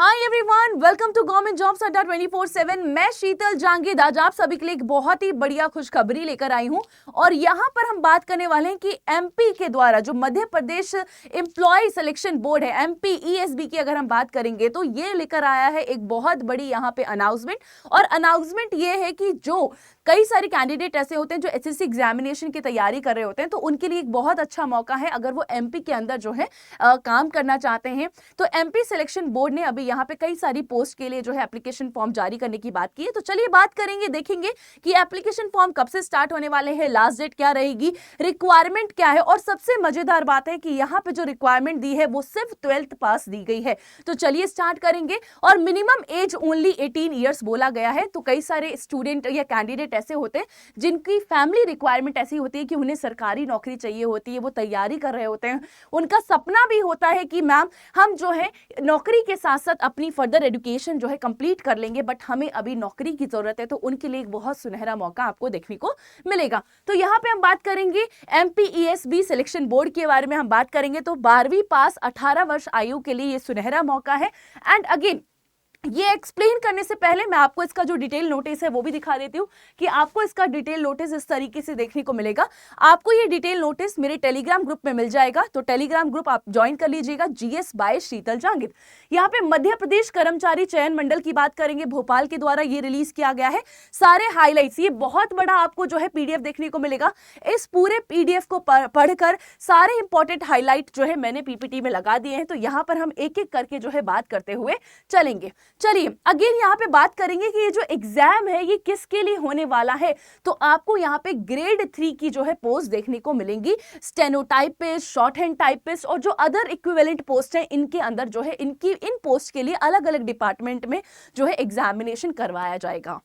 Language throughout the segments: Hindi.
Hi everyone, welcome to government jobs Adda 24/7। मैं शीतल जांगीद आज आप सभी के लिए एक बहुत ही बढ़िया खुशखबरी लेकर आई हूं और यहां पर हम बात करने वाले हैं कि एमपी के द्वारा जो Madhya Pradesh employ selection board है MPESB की अगर हम बात करेंगे तो ये लेकर आया है एक बहुत बड़ी यहां पे अनाउंसमेंट। और अनाउंसमेंट ये है कि जो कई सारे कैंडिडेट ऐसे होते हैं जो एसएससी एग्जामिनेशन की तैयारी कर रहे होते हैं तो उनके लिए एक बहुत अच्छा मौका है अगर वो एमपी के अंदर जो है काम करना चाहते हैं। तो एमपी सिलेक्शन बोर्ड ने अभी यहाँ पे कई सारी पोस्ट के लिए जो है एप्लीकेशन फॉर्म जारी करने की बात की है। तो चलिए बात करेंगे, देखेंगे कि एप्लीकेशन फॉर्म कब से स्टार्ट होने वाले हैं, लास्ट डेट क्या रहेगी, रिक्वायरमेंट क्या है और सबसे मजेदार बात है कि यहाँ पे जो रिक्वायरमेंट दी है वो सिर्फ 12th पास दी गई है। तो चलिए स्टार्ट करेंगे। और मिनिमम एज ओनली 18 ईयर्स बोला गया है। तो कई सारे स्टूडेंट या कैंडिडेट ऐसे होते हैं जिनकी फैमिली रिक्वायरमेंट ऐसी होती है कि उन्हें सरकारी नौकरी चाहिए होती है, वो तैयारी कर रहे होते हैं, उनका सपना भी होता है कि मैम हम जो है नौकरी के साथ साथ अपनी फर्दर एजुकेशन जो है कंप्लीट कर लेंगे, बट हमें अभी नौकरी की जरूरत है। तो उनके लिए एक बहुत सुनहरा मौका आपको देखने को मिलेगा। तो यहाँ पे हम बात करेंगे MPESB सिलेक्शन बोर्ड के बारे में हम बात करेंगे। तो 12वीं पास 18 वर्ष आयु के लिए ये सुनहरा मौका है। एंड अगेन ये एक्सप्लेन करने से पहले मैं आपको इसका जो डिटेल नोटिस है वो भी दिखा देती हूँ कि आपको इसका डिटेल नोटिस इस तरीके से देखने को मिलेगा। आपको ये डिटेल नोटिस मेरे टेलीग्राम ग्रुप में मिल जाएगा। तो टेलीग्राम ग्रुप आप ज्वाइन कर लीजिएगा, GS बाय शीतल जांगिद। यहाँ पे मध्य प्रदेश कर्मचारी चयन मंडल की बात करेंगे, भोपाल के द्वारा ये रिलीज किया गया है। सारे हाईलाइट्स, ये बहुत बड़ा आपको जो है PDF देखने को मिलेगा। इस पूरे PDF को पढ़कर सारे इंपॉर्टेंट हाईलाइट जो है मैंने PPT में लगा दिए हैं। तो यहाँ पर हम एक एक करके जो है बात करते हुए चलेंगे। चलिए अगेन यहाँ पे बात करेंगे कि ये जो एग्जाम है ये किसके लिए होने वाला है। तो आपको यहाँ पे ग्रेड 3 की जो है पोस्ट देखने को मिलेंगी, स्टेनोटाइपिस्ट, शॉर्ट हैंड टाइपिस्ट और जो अदर इक्विवेलेंट पोस्ट है इनके अंदर जो है इन पोस्ट के लिए अलग अलग डिपार्टमेंट में जो है एग्जामिनेशन करवाया जाएगा।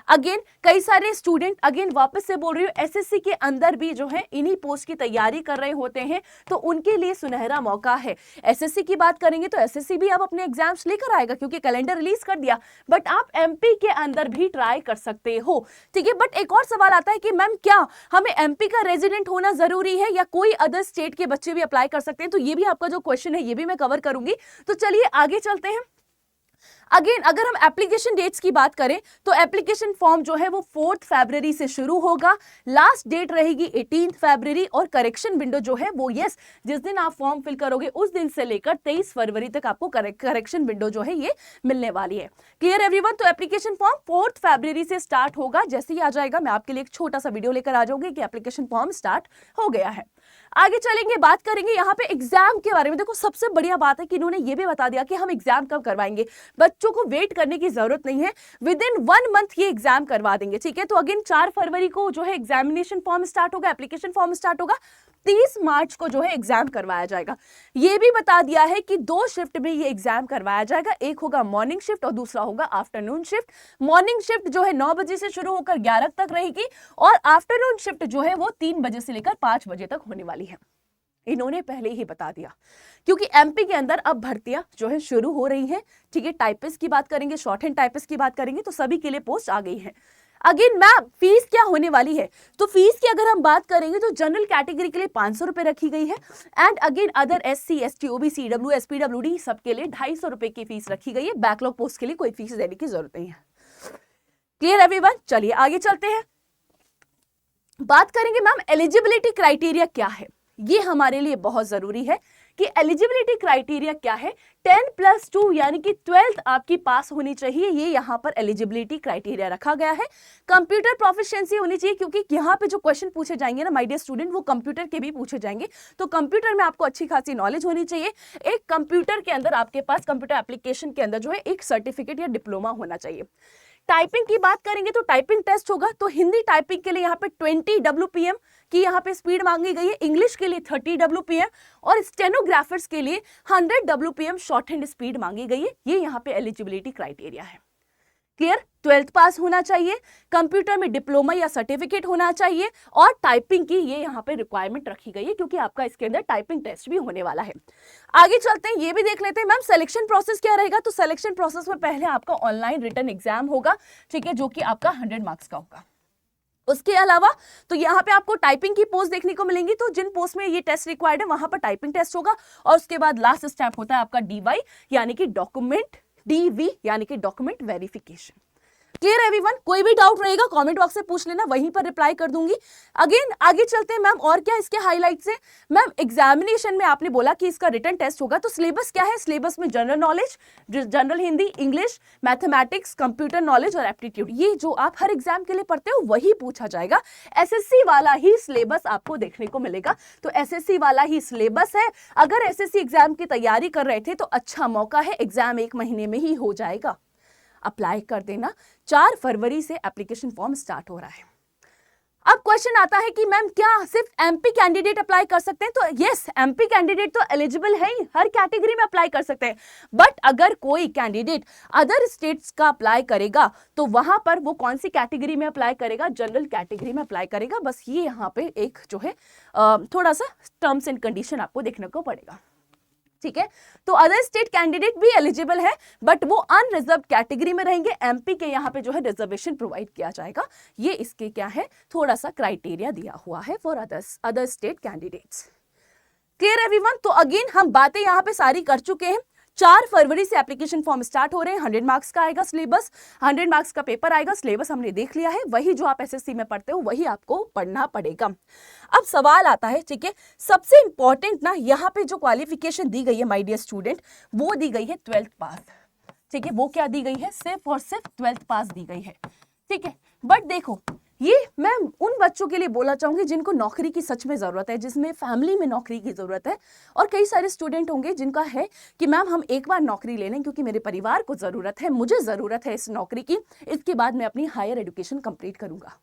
अगेन कई सारे स्टूडेंट, अगेन वापस से बोल रही हूँ, SSC के अंदर भी जो है इन्हीं पोस्ट की तैयारी कर रहे होते हैं। तो उनके लिए सुनहरा मौका है। SSC की बात करेंगे तो SSC भी अब अपने एग्जाम्स लेकर आएगा क्योंकि कैलेंडर रिलीज कर दिया, बट आप MP के अंदर भी ट्राई कर सकते हो। ठीक है, बट एक और सवाल आता है कि मैम क्या हमें MP का रेजिडेंट होना जरूरी है या कोई अदर स्टेट के बच्चे भी अप्लाई कर सकते हैं? तो ये भी आपका जो क्वेश्चन है ये भी मैं कवर करूंगी। तो चलिए आगे चलते हैं। अगेन अगर हम एप्लीकेशन डेट्स की बात करें तो एप्लीकेशन फॉर्म जो है वो 4 फरवरी से शुरू होगा, लास्ट डेट रहेगी 18 फरवरी और करेक्शन विंडो जो है वो जिस दिन आप फॉर्म फिल करोगे उस दिन से लेकर 23 फरवरी तक आपको करेक्शन विंडो जो है ये मिलने वाली है। Clear everyone? तो एप्लीकेशन फॉर्म 4 फरवरी से स्टार्ट होगा। जैसे ही आ जाएगा मैं आपके लिए एक छोटा सा वीडियो लेकर आ जाऊंगी कि एप्लीकेशन फॉर्म स्टार्ट हो गया है। आगे चलेंगे, बात करेंगे यहाँ पे एग्जाम के बारे में। देखो सबसे बढ़िया बात है कि इन्होंने ये भी बता दिया कि हम एग्जाम कब करवाएंगे, बच्चों को वेट करने की जरूरत नहीं है, विद इन 1 मंथ ये एग्जाम करवा देंगे। ठीक है, तो अगेन 4 फरवरी को जो है एग्जामिनेशन फॉर्म स्टार्ट होगा, एप्लीकेशन फॉर्म स्टार्ट होगा, 30 मार्च को जो है एग्जाम करवाया जाएगा। ये भी बता दिया है कि 2 शिफ्ट में ये एग्जाम करवाया जाएगा, एक होगा मॉर्निंग शिफ्ट और दूसरा होगा आफ्टरनून शिफ्ट। मॉर्निंग शिफ्ट जो है 9 बजे से शुरू होकर 11 तक रहेगी और आफ्टरनून शिफ्ट जो है वो 3 बजे से लेकर 5 बजे तक होने वाली है। इन्होंने पहले ही बता दिया क्योंकि MP के अंदर अब भर्तियां जो है शुरू हो रही हैं। ठीक है, टाइपिस्ट की बात करेंगे, शॉर्ट हैंड टाइपिस्ट की बात करेंगे, तो सभी के लिए पोस्ट आ गई है। अगेन मैम फीस क्या होने वाली है? तो फीस की अगर हम बात करेंगे तो जनरल कैटेगरी के लिए 500 रुपए रखी गई है। And again other SC ST OBC EW SPWD सबके लिए 250 रुपए की फीस रखी गई है। बैकलॉग पोस्ट के लिए कोई फीस देने की जरूरत नहीं है। Clear everyone? चलिए आगे चलते हैं, बात करेंगे मैम एलिजिबिलिटी क्राइटेरिया क्या है। ये हमारे लिए बहुत जरूरी है कि एलिजिबिलिटी क्राइटेरिया क्या है। 10+2 यानी कि 12th आपकी पास होनी चाहिए, ये यहाँ पर एलिजिबिलिटी क्राइटेरिया रखा गया है। कंप्यूटर प्रोफिशिएंसी होनी चाहिए क्योंकि यहाँ पे जो क्वेश्चन पूछे जाएंगे ना माय डियर स्टूडेंट, वो कंप्यूटर के भी पूछे जाएंगे। तो कंप्यूटर में आपको अच्छी खासी नॉलेज होनी चाहिए। एक कंप्यूटर के अंदर आपके पास कंप्यूटर एप्लीकेशन के अंदर जो है एक सर्टिफिकेट या डिप्लोमा होना चाहिए। टाइपिंग की बात करेंगे तो टाइपिंग टेस्ट होगा। तो हिंदी टाइपिंग के लिए यहाँ पे 20 WPM की यहाँ पे स्पीड मांगी गई है, इंग्लिश के लिए 30 WPM और स्टेनोग्राफर्स के लिए 100 WPM शॉर्ट हैंड स्पीड मांगी गई है। ये यहाँ पे एलिजिबिलिटी क्राइटेरिया है। क्लियर? 12th पास होना चाहिए, कंप्यूटर में डिप्लोमा या सर्टिफिकेट होना चाहिए और टाइपिंग की ये यहाँ पे रिक्वायरमेंट रखी गई है क्योंकि आपका इसके अंदर टाइपिंग टेस्ट भी होने वाला है। आगे चलते हैं, ये भी देख लेते हैं मैम सिलेक्शन प्रोसेस क्या रहेगा। तो सिलेक्शन प्रोसेस में पहले आपका ऑनलाइन रिटन एग्जाम होगा, ठीक है, जो कि आपका 100 मार्क्स का होगा। उसके अलावा तो यहाँ पे आपको टाइपिंग की पोस्ट देखने को मिलेंगी। तो जिन पोस्ट में ये टेस्ट रिक्वायर्ड है वहां पर टाइपिंग टेस्ट होगा और उसके बाद लास्ट स्टेप होता है आपका DY यानी कि डॉक्यूमेंट DV यानी कि डॉक्यूमेंट वेरिफिकेशन। Clear everyone? कोई भी डाउट रहेगा कमेंट बॉक्स में पूछ लेना, वहीं पर रिप्लाई कर दूंगी। अगेन आगे चलते हैं मैम, और क्या इसके हाइलाइट्स है? मैम एग्जामिनेशन में आपने बोला कि इसका रिटन टेस्ट होगा, तो सिलेबस क्या है? सिलेबस में general knowledge, general Hindi, English, mathematics, computer knowledge और एप्टीट्यूड, ये जो आप हर एग्जाम के लिए पढ़ते हो वही पूछा जाएगा। SSC वाला ही सिलेबस आपको देखने को मिलेगा, तो SSC वाला ही सिलेबस है। अगर SSC एग्जाम की तैयारी कर रहे थे तो अच्छा मौका है, एग्जाम 1 महीने में ही हो जाएगा, अप्लाई कर देना। 4 फरवरी से एप्लीकेशन फॉर्म स्टार्ट हो रहा है। अब क्वेश्चन आता है कि मैम क्या सिर्फ MP कैंडिडेट अप्लाई कर सकते हैं? तो यस, MP कैंडिडेट तो एलिजिबल है ही, हर कैटेगरी में अप्लाई कर सकते हैं। बट अगर कोई कैंडिडेट अदर स्टेट्स का अप्लाई करेगा तो वहां पर वो कौन सी कैटेगरी में अप्लाई करेगा? जनरल कैटेगरी में अप्लाई करेगा। बस ये यहाँ पे एक जो है थोड़ा सा टर्म्स एंड कंडीशन आपको देखने को पड़ेगा, ठीक है। तो अदर स्टेट कैंडिडेट भी एलिजिबल है, बट वो अनरिजर्व कैटेगरी में रहेंगे। MP के यहाँ पे जो है रिजर्वेशन प्रोवाइड किया जाएगा। ये इसके क्या है, थोड़ा सा क्राइटेरिया दिया हुआ है for other state candidates. Clear everyone? तो अगेन हम बातें यहाँ पे सारी कर चुके हैं। 4 फरवरी से एप्लीकेशन फॉर्म स्टार्ट हो रहे हैं। 100 मार्क्स का आएगा सिलेबस, 100 मार्क्स का पेपर आएगा। सिलेबस हमने देख लिया है, वही जो आप SSC में पढ़ते हो वही आपको पढ़ना पड़ेगा। अब सवाल आता है, ठीक है, सबसे इंपॉर्टेंट ना यहाँ पे जो क्वालिफिकेशन दी गई है माय डियर स्टूडेंट, वो दी गई है 12th पास, ठीक है। वो क्या दी गई है? सिर्फ और सिर्फ 12th पास दी गई है, ठीक है। बट देखो, ये मैं उन बच्चों के लिए बोलना चाहूंगी जिनको नौकरी की सच में जरूरत है, जिसमें फैमिली में नौकरी की जरूरत है। और कई सारे स्टूडेंट होंगे जिनका है कि मैम हम एक बार नौकरी ले लें क्योंकि मेरे परिवार को जरूरत है, मुझे जरूरत है इस नौकरी की, इसके बाद मैं अपनी हायर एजुकेशन कंप्लीट करूंगा।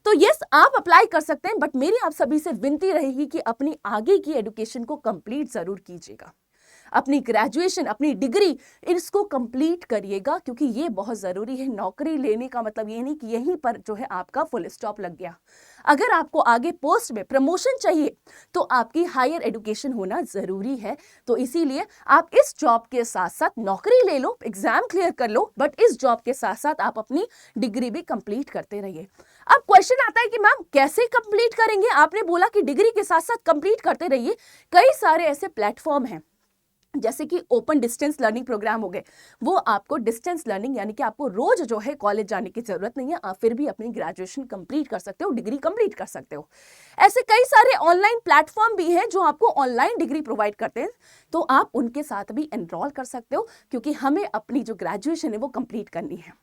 तो यस, आप अप्लाई कर सकते हैं, बट मेरी आप सभी से विनती रहेगी कि अपनी आगे की एजुकेशन को कंप्लीट जरूर कीजिएगा। अपनी ग्रेजुएशन, अपनी डिग्री, इसको कंप्लीट करिएगा, क्योंकि ये बहुत जरूरी है। नौकरी लेने का मतलब ये नहीं कि यहीं पर जो है आपका फुल स्टॉप लग गया। अगर आपको आगे पोस्ट में प्रमोशन चाहिए तो आपकी हायर एजुकेशन होना जरूरी है। तो इसीलिए आप इस जॉब के साथ साथ नौकरी ले लो, एग्जाम क्लियर कर लो, बट इस जॉब के साथ साथ आप अपनी डिग्री भी कंप्लीट करते रहिए। अब क्वेश्चन आता है कि मैम कैसे कंप्लीट करेंगे? आपने बोला कि डिग्री के साथ साथ कंप्लीट करते रहिए। कई सारे ऐसे प्लेटफॉर्म हैं जैसे कि ओपन डिस्टेंस लर्निंग प्रोग्राम हो गए, वो आपको डिस्टेंस लर्निंग यानी कि आपको रोज जो है कॉलेज जाने की जरूरत नहीं है, आप फिर भी अपनी ग्रेजुएशन कंप्लीट कर सकते हो, डिग्री कंप्लीट कर सकते हो। ऐसे कई सारे ऑनलाइन प्लेटफॉर्म भी हैं जो आपको ऑनलाइन डिग्री प्रोवाइड करते हैं, तो आप उनके साथ भी एनरोल कर सकते हो, क्योंकि हमें अपनी जो ग्रेजुएशन है वो कंप्लीट करनी है।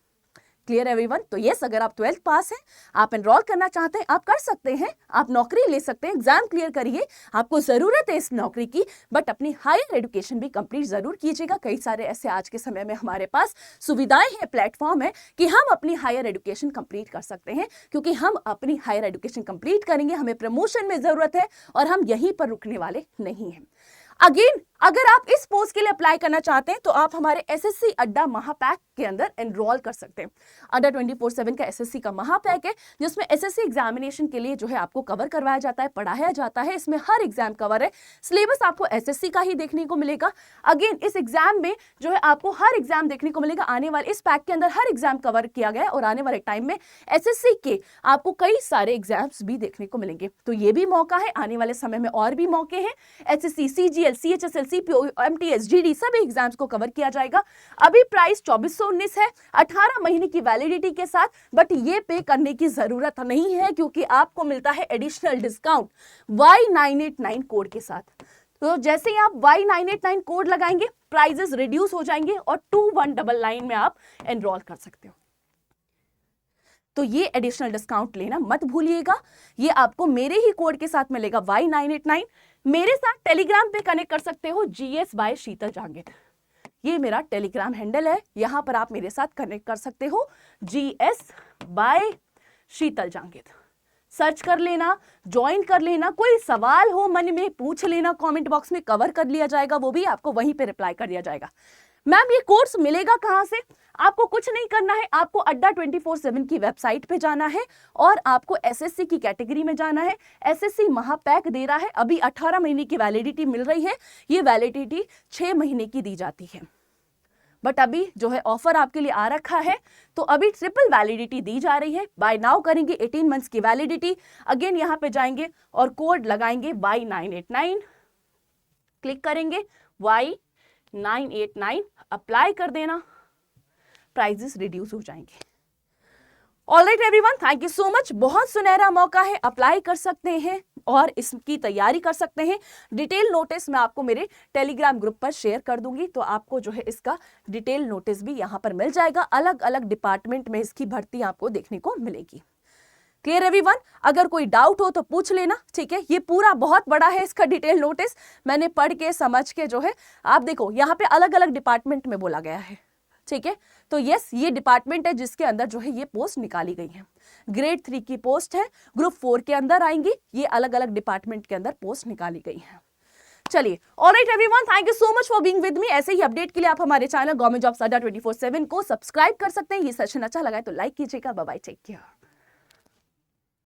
Clear everyone? तो यस, अगर आप 12th पास हैं, आप एनरोल करना चाहते हैं, आप कर सकते हैं, आप नौकरी ले सकते हैं, एग्जाम क्लियर करिए, आपको जरूरत है इस नौकरी की, बट अपनी हायर एजुकेशन भी कंप्लीट जरूर कीजिएगा। कई सारे ऐसे आज के समय में हमारे पास सुविधाएं हैं, प्लेटफॉर्म है कि हम अपनी हायर एजुकेशन कंप्लीट कर सकते हैं, क्योंकि हम अपनी हायर एजुकेशन कंप्लीट करेंगे, हमें प्रमोशन में जरूरत है और हम यहीं पर रुकने वाले नहीं हैं। अगेन, अगर आप इस पोस्ट के लिए अप्लाई करना चाहते हैं तो आप हमारे SSC अड्डा महापैक के अंदर एनरोल कर सकते हैं। अड्डा 24/7 का SSC का महापैक है, जिसमें SSC एग्जामिनेशन के लिए जो है आपको कवर करवाया जाता है, पढ़ाया जाता है। इसमें हर एग्जाम कवर है, सिलेबस आपको SSC का ही देखने को मिलेगा। अगेन, इस एग्जाम में जो है आपको हर एग्जाम देखने को मिलेगा। आने वाले इस पैक के अंदर हर एग्जाम कवर किया गया है और आने वाले टाइम में SSC के आपको कई सारे एग्जाम्स भी देखने को मिलेंगे। तो ये भी मौका है, आने वाले समय में और भी मौके हैं। SSC, CGL, CHSL, CPO, MTS, GD सभी एग्जाम्स को कवर किया जाएगा। अभी प्राइस 2419 है, 18 महीने की वैलिडिटी के साथ, बट ये पे करने की जरूरत नहीं है क्योंकि आपको मिलता है एडिशनल डिस्काउंट Y989 कोड के साथ। तो जैसे ही आप Y989 कोड लगाएंगे, प्राइजेस रिड्यूस हो जाएंगे और 2199 में आप एनरोल कर सकते हो। तो ये एडिशनल डिस्काउंट लेना मत भूलिएगा। ये आपको मेरे ही कोड के साथ मिलेगा Y989। मेरे साथ टेलीग्राम पे कनेक्ट कर सकते हो, GS by शीतल जांगिड, ये मेरा टेलीग्राम हैंडल है। यहां पर आप मेरे साथ कनेक्ट कर सकते हो, GS by Sheetal Jangid, search कर लेना, ज्वाइन कर लेना। कोई सवाल हो मन में पूछ लेना, कमेंट बॉक्स में कवर कर लिया जाएगा, वो भी आपको वहीं पे रिप्लाई कर दिया जाएगा। मैम ये कोर्स मिलेगा कहां से? आपको कुछ नहीं करना है, आपको अड्डा 24/7 की वेबसाइट पे जाना है और आपको SSC की कैटेगरी में जाना है। SSC महापैक दे रहा है, अभी 18 महीने की वैलिडिटी मिल रही है। ये वैलिडिटी 6 महीने की दी जाती है, बट अभी जो है ऑफर आपके लिए आ रखा है, तो अभी ट्रिपल वैलिडिटी दी जा रही है। बाय नाउ करेंगे 18 मंथ्स की वैलिडिटी। अगेन यहाँ पे जाएंगे और कोड लगाएंगे Y989, क्लिक करेंगे Y989, अप्लाई कर देना। प्राइजेस रिड्यूस हो जाएंगे। Alright everyone, thank you so much. बहुत सुनहरा मौका है, अप्लाई कर सकते हैं और इसकी तैयारी कर सकते हैं। डिटेल नोटिस मैं आपको मेरे टेलीग्राम ग्रुप पर शेयर कर दूंगी, तो आपको जो है इसका डिटेल नोटिस भी यहां पर मिल जाएगा। अलग अलग डिपार्टमेंट में इसकी भर्ती आपको देखने को मिलेगी। Clear everyone? अगर कोई डाउट हो तो पूछ लेना, ठीक है। ये पूरा बहुत बड़ा है, इसका डिटेल नोटिस मैंने पढ़ के समझ के जो है, आप देखो यहाँ पे अलग अलग डिपार्टमेंट में बोला गया है, ठीक है। तो यस, ये डिपार्टमेंट है जिसके अंदर जो है ये पोस्ट निकाली गई है। ग्रेड 3 की पोस्ट है, ग्रुप 4 के अंदर आएंगी, ये अलग अलग डिपार्टमेंट के अंदर पोस्ट निकाली गई है। चलिए, alright everyone, thank you so much for being with me. ऐसे ही अपडेट के लिए आप हमारे चैनल गवर्नमेंट जॉब्स अड्डा 24/7 को सब्सक्राइब कर सकते हैं। ये सेशन अच्छा लगा है तो लाइक कीजिएगा। Bye bye, take care.